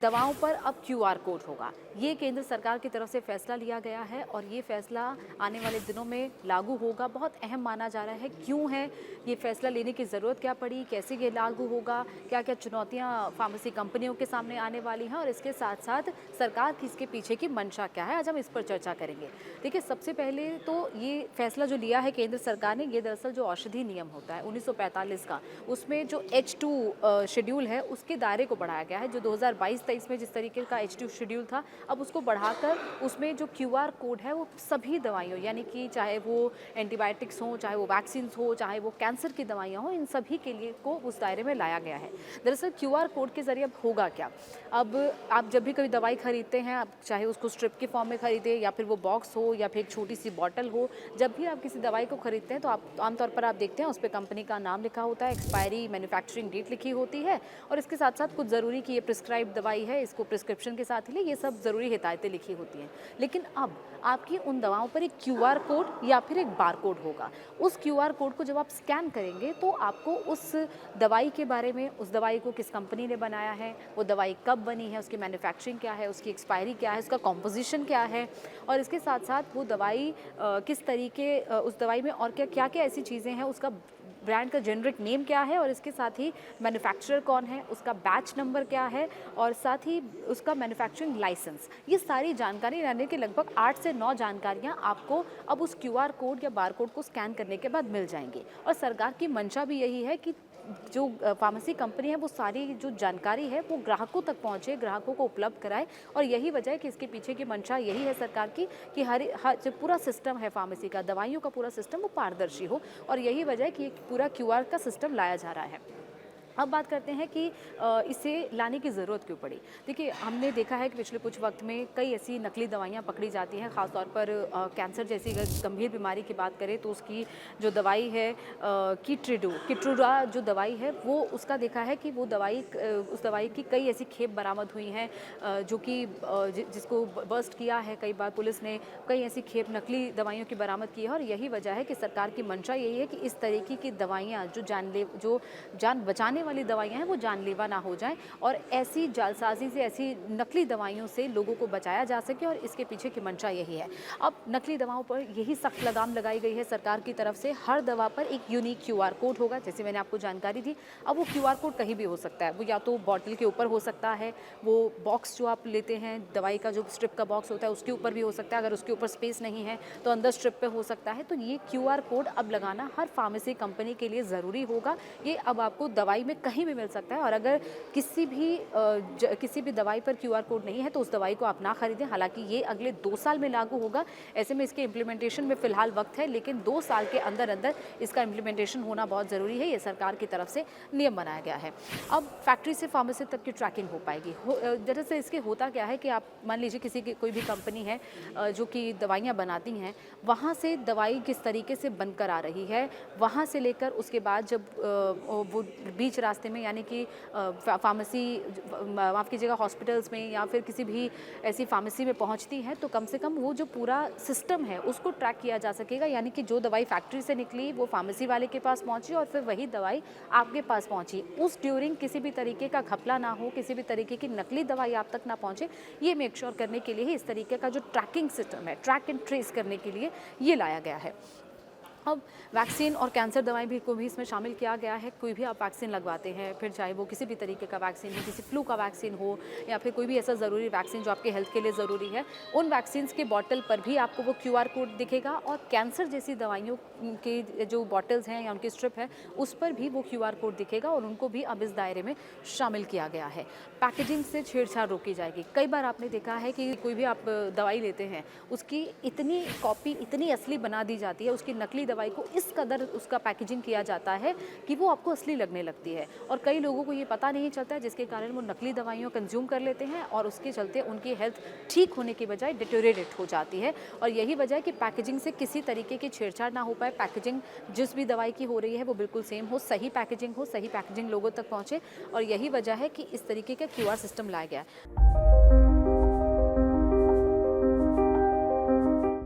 दवाओं पर अब क्यूआर कोड होगा। ये केंद्र सरकार की तरफ से फैसला लिया गया है और ये फैसला आने वाले दिनों में लागू होगा। बहुत अहम माना जा रहा है। क्यों है ये फैसला लेने की ज़रूरत, क्या पड़ी, कैसे ये लागू होगा, क्या क्या चुनौतियां फार्मेसी कंपनियों के सामने आने वाली हैं और इसके साथ साथ सरकार की इसके पीछे की मंशा क्या है, आज हम इस पर चर्चा करेंगे। देखिए, सबसे पहले तो ये फैसला जो लिया है केंद्र सरकार ने, ये दरअसल जो औषधि नियम होता है 1945 का, उसमें जो H2 शेड्यूल है उसके दायरे को बढ़ाया गया है। जो 2022-23 में जिस तरीके का H2 शेड्यूल था, अब उसको बढ़ाकर उसमें जो क्यूआर कोड है वो सभी दवाइयों, यानी कि चाहे वो एंटीबायोटिक्स हो, चाहे वो वैक्सीन्स हो, चाहे वो कैंसर की दवाइयाँ हों, इन सभी के लिए को उस दायरे में लाया गया है। दरअसल क्यूआर कोड के ज़रिए अब होगा क्या? अब आप जब भी कोई दवाई खरीदते हैं, आप चाहे उसको स्ट्रिप के फॉर्म में खरीदें या फिर वो बॉक्स हो या फिर एक छोटी सी बॉटल हो, जब भी आप किसी दवाई को खरीदते हैं तो आप आमतौर पर आप देखते हैं उस पे कंपनी का नाम लिखा होता है, एक्सपायरी, मैन्युफैक्चरिंग डेट लिखी होती है और इसके साथ साथ कुछ ज़रूरी कि ये प्रिस्क्राइब दवाई है, इसको प्रिस्क्रिप्शन के साथ ही ले, ये सब ज़रूरी हिदायतें लिखी होती हैं। लेकिन अब आपकी उन दवाओं पर एक क्यूआर कोड या फिर एक बार कोड होगा। उस क्यूआर कोड को जब आप स्कैन करेंगे तो आपको उस दवाई के बारे में, उस दवाई को किस कंपनी ने बनाया है, वो दवाई कब बनी है, उसकी मैन्युफैक्चरिंग क्या है, उसकी एक्सपायरी क्या है, उसका कॉम्पोजिशन क्या है और इसके साथ साथ वो दवाई किस तरीके उस दवाई में और क्या क्या क्या ऐसी चीज़ें हैं, उसका ब्रांड का जेनरिक नेम क्या है और इसके साथ ही मैन्युफैक्चरर कौन है, उसका बैच नंबर क्या है और साथ ही उसका मैन्युफैक्चरिंग लाइसेंस। ये सारी जानकारी, यानी कि लगभग 8 से 9 जानकारियाँ आपको अब उस क्यूआर कोड या बार कोड को स्कैन करने के बाद मिल जाएंगी। और सरकार की मंशा भी यही है कि जो फार्मेसी कंपनी है वो सारी जो जानकारी है वो ग्राहकों तक पहुंचे, ग्राहकों को उपलब्ध कराए। और यही वजह है कि इसके पीछे की मंशा यही है सरकार की कि हर जो पूरा सिस्टम है फार्मेसी का, दवाइयों का पूरा सिस्टम, वो पारदर्शी हो और यही वजह है कि एक पूरा क्यूआर का सिस्टम लाया जा रहा है। अब बात करते हैं कि इसे लाने की ज़रूरत क्यों पड़ी। देखिए, हमने देखा है कि पिछले कुछ वक्त में कई ऐसी नकली दवाइयाँ पकड़ी जाती हैं, ख़ासतौर पर कैंसर जैसी अगर गंभीर बीमारी की बात करें तो उसकी जो दवाई है किट्रुडा जो दवाई है, वो उसका देखा है कि वो दवाई उस दवाई की कई ऐसी खेप बरामद हुई हैं जो कि जिसको बस्ट किया है कई बार पुलिस ने, कई ऐसी खेप नकली दवाइयों की बरामद की है। और यही वजह है कि सरकार की मंशा यही है कि इस तरीके की दवाइयाँ जो जान बचाने वाली दवाइयां हैं वो जानलेवा ना हो जाएं और ऐसी जालसाजी से, ऐसी नकली दवाइयों से लोगों को बचाया जा सके और इसके पीछे की मंशा यही है। अब नकली दवाओं पर यही सख्त लगाम लगाई गई है सरकार की तरफ से। हर दवा पर एक यूनिक क्यूआर कोड होगा, जैसे मैंने आपको जानकारी दी। अब वो क्यूआर कोड कहीं भी हो सकता है, वो या तो बॉटल के ऊपर हो सकता है, वो बॉक्स जो आप लेते हैं दवाई का, जो स्ट्रिप का बॉक्स होता है उसके ऊपर भी हो सकता है, अगर उसके ऊपर स्पेस नहीं है तो अंदर स्ट्रिप पे हो सकता है। तो ये क्यूआर कोड अब लगाना हर फार्मेसी कंपनी के लिए ज़रूरी होगा। ये अब आपको दवाई में कहीं भी मिल सकता है और अगर किसी भी दवाई पर क्यूआर कोड नहीं है तो उस दवाई को आप ना खरीदें। हालांकि ये अगले 2 साल में लागू होगा, ऐसे में इसके इम्प्लीमेंटेशन में फ़िलहाल वक्त है, लेकिन 2 साल के अंदर अंदर इसका इम्प्लीमेंटेशन होना बहुत ज़रूरी है। ये सरकार की तरफ से नियम बनाया गया है। अब फैक्ट्री से फार्मेसी तक की ट्रैकिंग हो पाएगी। दरअसल इसके होता क्या है कि आप मान लीजिए किसी की कोई भी कंपनी है जो कि दवाइयाँ बनाती हैं, वहाँ से दवाई किस तरीके से बनकर आ रही है, वहाँ से लेकर उसके बाद जब वो बीच रास्ते में, यानी कि फार्मेसी, माफ़ कीजिएगा, हॉस्पिटल्स में या फिर किसी भी ऐसी फार्मेसी में पहुंचती है, तो कम से कम वो जो पूरा सिस्टम है उसको ट्रैक किया जा सकेगा। यानी कि जो दवाई फैक्ट्री से निकली वो फार्मेसी वाले के पास पहुंची और फिर वही दवाई आपके पास पहुंची, उस ड्यूरिंग किसी भी तरीके का घपला ना हो, किसी भी तरीके की नकली दवाई आप तक ना पहुंचे, ये मेक श्योर करने के लिए ही इस तरीके का जो ट्रैकिंग सिस्टम है, ट्रैक एंड ट्रेस करने के लिए ये लाया गया है। अब वैक्सीन और कैंसर दवाई को भी इसमें शामिल किया गया है। कोई भी आप वैक्सीन लगवाते हैं, फिर चाहे वो किसी भी तरीके का वैक्सीन हो, किसी फ्लू का वैक्सीन हो या फिर कोई भी ऐसा ज़रूरी वैक्सीन जो आपके हेल्थ के लिए ज़रूरी है, उन वैक्सीन्स के बॉटल पर भी आपको वो क्यूआर कोड दिखेगा और कैंसर जैसी दवाइयों के जो बॉटल्स हैं या उनकी स्ट्रिप है उस पर भी वो क्यूआर कोड दिखेगा और उनको भी अब इस दायरे में शामिल किया गया है। पैकेजिंग से छेड़छाड़ रोकी जाएगी। कई बार आपने देखा है कि कोई भी आप दवाई लेते हैं, उसकी इतनी कॉपी, इतनी असली बना दी जाती है, उसकी नकली दवाई को इस कदर उसका पैकेजिंग किया जाता है कि वो आपको असली लगने लगती है और कई लोगों को ये पता नहीं चलता है, जिसके कारण वो नकली दवाइयाँ कंज्यूम कर लेते हैं और उसके चलते उनकी हेल्थ ठीक होने की बजाय डिटेरियोरेट हो जाती है। और यही वजह है कि पैकेजिंग से किसी तरीके की छेड़छाड़ ना हो पाए। पैकेजिंग जिस भी दवाई की हो रही है वो बिल्कुल सेम हो, सही पैकेजिंग हो, सही पैकेजिंग लोगों तक पहुँचे और यही वजह है कि इस तरीके का क्यूआर सिस्टम लाया गया है।